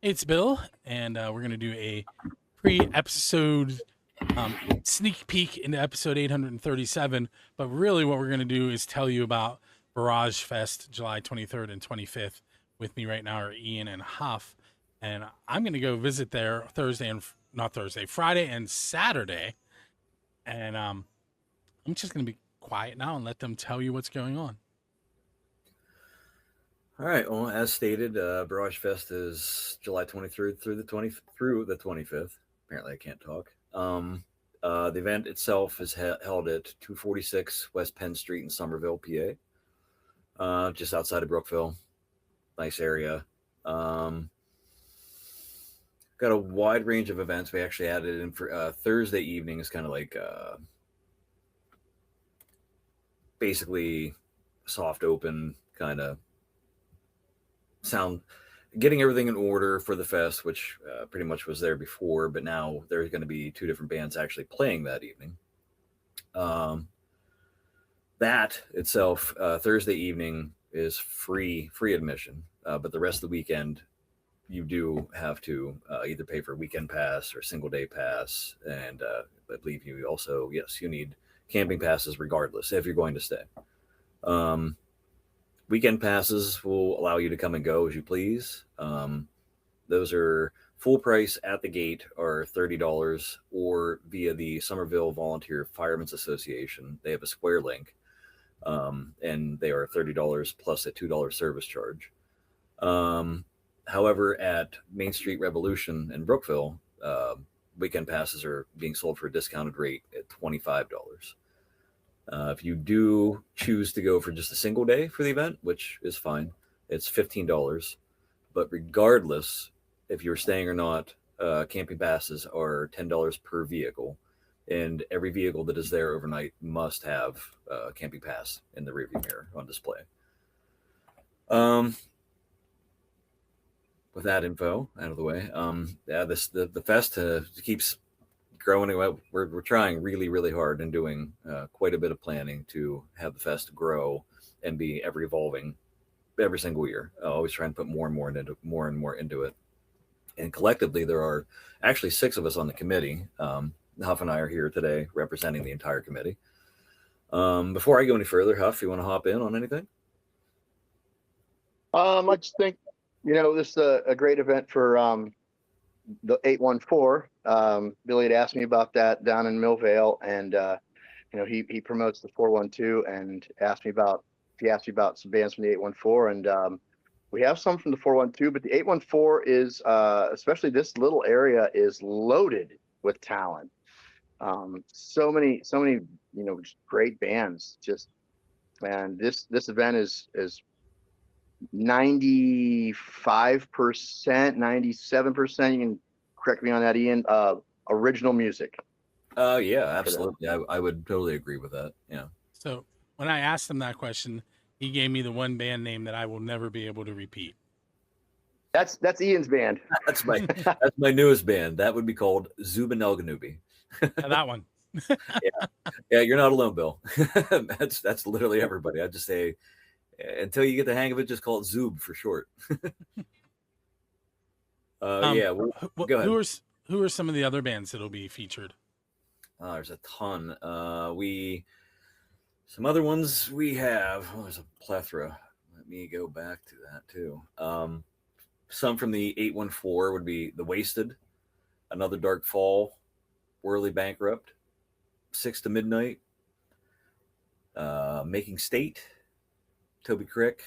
It's Bill, and we're going to do a pre-episode sneak peek into episode 837. But really, what we're going to do is tell you about Barage Fest, July 23rd and 25th. With me right now are Ian and Huff, and I'm going to go visit there Friday and Saturday. And I'm just going to be quiet now and let them tell you what's going on. All right. Well, as stated, Barrage Fest is July 23rd through the 25th. Apparently, I can't talk. The event itself is held at 246 West Penn Street in Summerville, PA, just outside of Brookville. Nice area. Got a wide range of events. We actually added in for Thursday evening is kind of like basically soft open kind of sound, getting everything in order for the fest, which pretty much was there before, but now there's going to be two different bands actually playing that evening. That itself, Thursday evening is free admission, but the rest of the weekend you do have to either pay for a weekend pass or single day pass, and I believe you also, yes, you need camping passes regardless if you're going to stay. Weekend passes will allow you to come and go as you please. Those are full price at the gate, are $30, or via the Summerville Volunteer Firemen's Association. They have a Square link, and they are $30 plus a $2 service charge. However, at Main Street Revolution in Brookville, weekend passes are being sold for a discounted rate at $25. If you do choose to go for just a single day for the event, which is fine, it's $15. But regardless, if you're staying or not, camping passes are $10 per vehicle, and every vehicle that is there overnight must have a camping pass in the rearview mirror on display. With that info out of the way, the fest keeps growing. We're trying really, really hard and doing quite a bit of planning to have the fest grow and be ever evolving every single year. Always trying to put more and more into it. And collectively, there are actually 6 of us on the committee. Huff and I are here today representing the entire committee. Before I go any further, Huff, you want to hop in on anything? I just think, this is a great event for the 814. Billy had asked me about that down in Millvale, and he promotes the 412, and he asked me about some bands from the 814, and we have some from the 412, but the 814 is especially this little area is loaded with talent. So many great bands. Just, man, this event is 95%, 97%. You can correct me on that, Ian. Original music. Yeah, absolutely. I would totally agree with that. Yeah. So when I asked him that question, he gave me the one band name that I will never be able to repeat. That's Ian's band. That's my newest band. That would be called Zubinelganubi. That one. Yeah, you're not alone, Bill. That's literally everybody. I just say, until you get the hang of it, just call it Zub for short. Yeah. Go ahead. Who are some of the other bands that'll be featured? There's a ton. Some other ones we have. There's a plethora. Let me go back to that too. Some from the 814 would be The Wasted, Another Dark Fall, Whirly Bankrupt, 6 to Midnight, Making State, Toby Crick,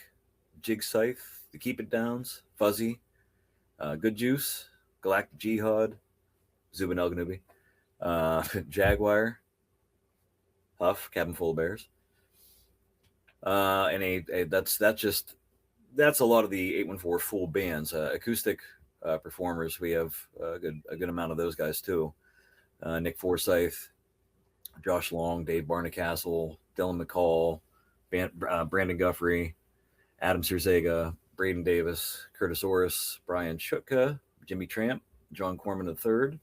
Jig Scythe, The Keep It Downs, Fuzzy, Good Juice, Galactic Jihad, Zubin Elganubi, Jaguar, Huff, Cabin Full of Bears, and that's a lot of the 814 full bands. Acoustic performers, we have a good amount of those guys too. Nick Forsyth, Josh Long, Dave Barnacastle, Dylan McCall, Brandon Guffrey, Adam Sirzega, Braden Davis, Curtis Orris, Brian Shutka, Jimmy Tramp, John Corman III.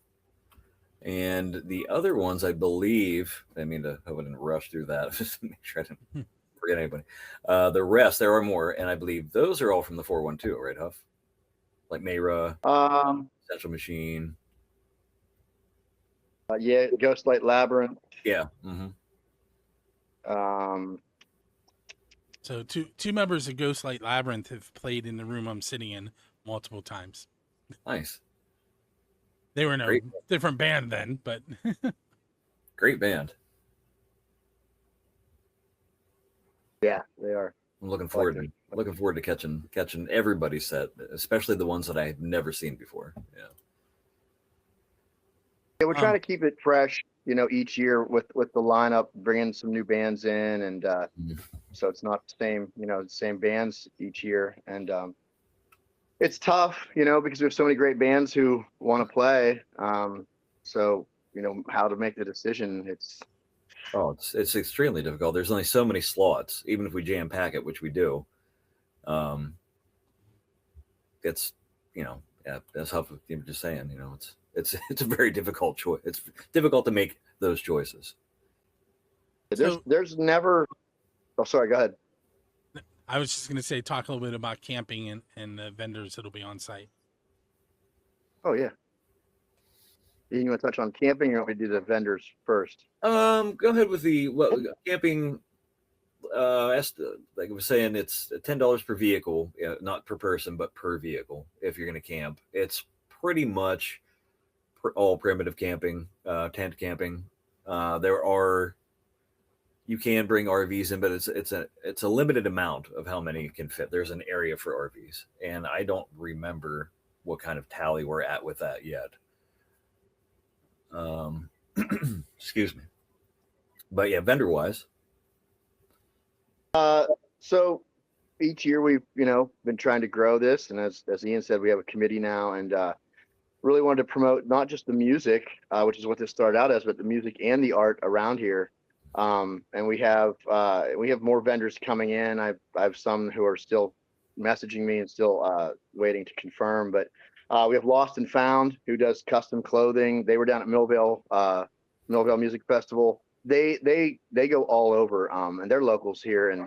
And the other ones, I believe, I wouldn't rush through that just to make sure I didn't forget anybody. The rest, there are more, and I believe those are all from the 412, right, Huff? like Mayra, Um, Essential Machine. yeah, Ghostlight Labyrinth. Yeah. Mm-hmm. Um, So two members of Ghostlight Labyrinth have played in the room I'm sitting in multiple times. Nice. They were in a Great. different band then, but Great band. yeah, they are. I'm looking I like forward them. to catching everybody's set, especially the ones that I've never seen before. Yeah. Yeah, we're trying to keep it fresh, each year with the lineup, bringing some new bands in, and Mhm. so it's not the same, the same bands each year, and it's tough, because we have so many great bands who want to play. So how to make the decision, it's Oh, it's extremely difficult. There's only so many slots, even if we jam pack it, which we do. It's yeah, that's how you were just saying. It's a very difficult choice. It's difficult to make those choices. there's never. Oh, sorry. Go ahead. I was just going to say, talk a little bit about camping and the vendors that'll be on site. Oh yeah. You want to touch on camping, or you want me to do the vendors first? Go ahead with the camping. Like I was saying, it's $10 per vehicle, not per person, but per vehicle. If you're going to camp, it's pretty much all primitive camping, tent camping. You can bring RVs in, but it's a limited amount of how many you can fit. There's an area for RVs, and I don't remember what kind of tally we're at with that yet. Excuse me, but yeah, vendor wise. So each year we've been trying to grow this, and as Ian said, we have a committee now, and really wanted to promote not just the music, which is what this started out as, but the music and the art around here. And we have more vendors coming in. I have some who are still messaging me and still waiting to confirm, but we have Lost and Found, who does custom clothing. They were down at Millville Music Festival. They go all over, and they're locals here, and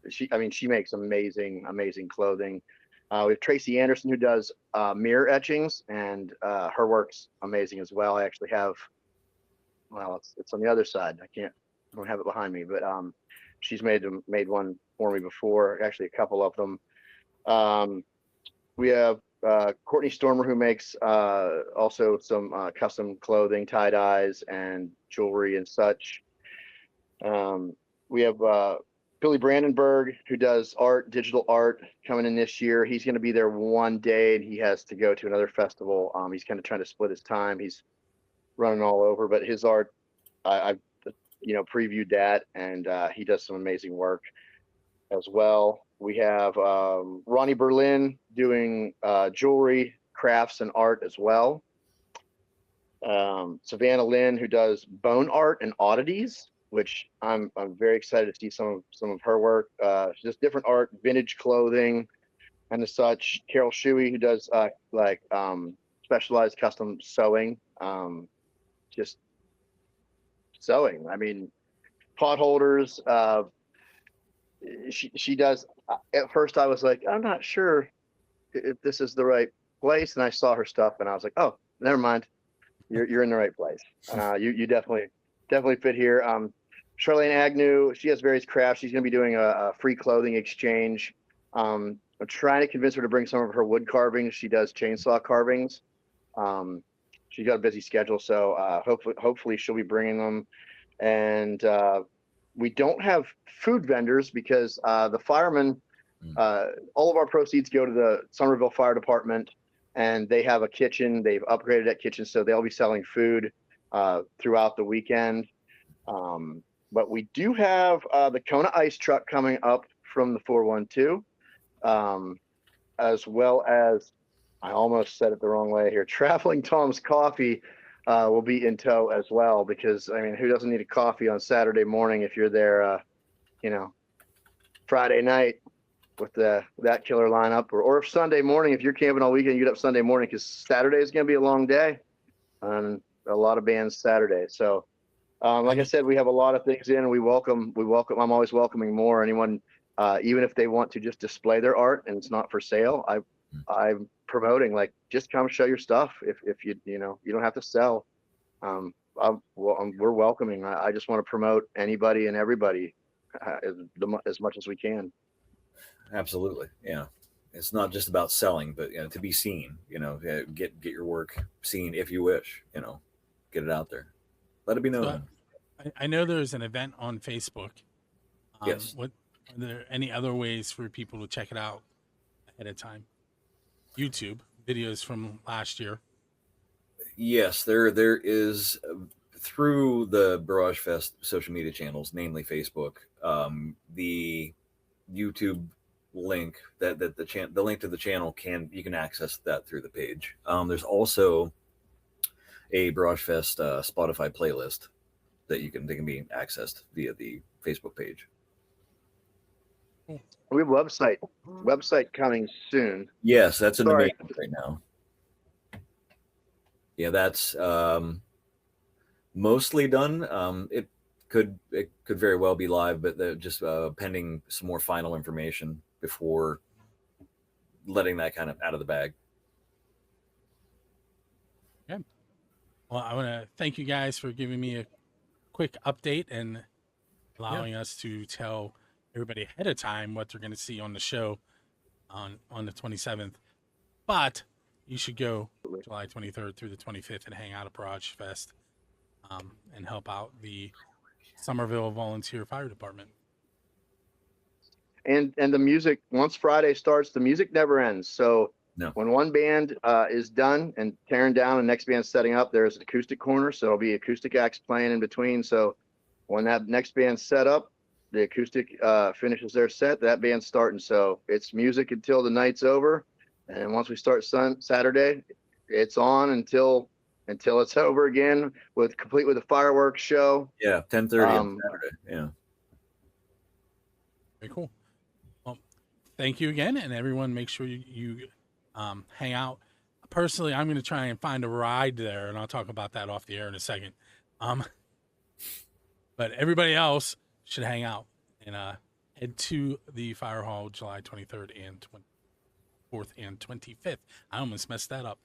she makes amazing clothing. We have Tracy Anderson, who does mirror etchings, and her work's amazing as well. I actually have, well, it's on the other side. I don't have it behind me, but she's made one for me before, actually a couple of them. We have Courtney Stormer, who makes also some custom clothing, tie-dyes, and jewelry and such. We have Billy Brandenburg, who does digital art, coming in this year. He's going to be there one day, and he has to go to another festival. He's kind of trying to split his time. He's running all over, but his art, I've previewed that, and he does some amazing work as well. We have Ronnie Berlin doing jewelry, crafts, and art as well. Savannah Lynn, who does bone art and oddities, which I'm very excited to see some of her work. Just different art, vintage clothing, and the such. Carol Shuey, who does specialized custom sewing, just sewing. I mean, pot holders. She does. At first, I was like, I'm not sure if this is the right place, and I saw her stuff, and I was like, oh, never mind. You're in the right place. You definitely fit here. Charlene Agnew, she has various crafts. She's going to be doing a free clothing exchange. I'm trying to convince her to bring some of her wood carvings. She does chainsaw carvings. She's got a busy schedule, so hopefully she'll be bringing them. And we don't have food vendors because the firemen, all of our proceeds go to the Summerville Fire Department, and they have a kitchen. They've upgraded that kitchen, so they'll be selling food throughout the weekend. But we do have the Kona Ice truck coming up from the 412, as well as, I almost said it the wrong way here, Traveling Tom's Coffee will be in tow as well, because, I mean, who doesn't need a coffee on Saturday morning if you're there, Friday night with that killer lineup, or if Sunday morning, if you're camping all weekend, you get up Sunday morning, because Saturday is going to be a long day, and a lot of bands Saturday. So, like I said, we have a lot of things in, and we welcome. I'm always welcoming more. Anyone, even if they want to just display their art and it's not for sale, I'm promoting, like, just come show your stuff. If you don't have to sell. We're welcoming. I just want to promote anybody and everybody as much as we can. Absolutely. Yeah. It's not just about selling, but to be seen, get your work seen if you wish, get it out there. Let it be known. I know there's an event on Facebook. Yes. What are there any other ways for people to check it out ahead of time? YouTube videos from last year. Yes, there is through the Barage Fest social media channels, namely Facebook, the YouTube link that the link to the channel you can access that through the page. There's also a Barage Fest Spotify playlist that they can be accessed via the Facebook page. We have website coming soon. Yes, that's in the making right now. Yeah, that's mostly done. It could very well be live, but they're just pending some more final information before letting that kind of out of the bag. Yeah. Well, I want to thank you guys for giving me a quick update and allowing us to tell everybody ahead of time what they're going to see on the show on the 27th. But you should go July 23rd through the 25th and hang out at Barage Fest and help out the Summerville Volunteer Fire Department. And the music, once Friday starts, the music never ends. So when one band is done and tearing down, the next band's setting up, there's an acoustic corner. So it'll be acoustic acts playing in between. So when that next band's set up, the acoustic finishes their set, that band's starting. So it's music until the night's over. And once we start Saturday, it's on until it's over again, complete with a fireworks show. Yeah, 10:30 on Saturday. Yeah. Very cool. Well, thank you again, and everyone, make sure you hang out. Personally, I'm going to try and find a ride there, and I'll talk about that off the air in a second. But everybody else should hang out and head to the fire hall July 23rd and 24th and 25th. I almost messed that up.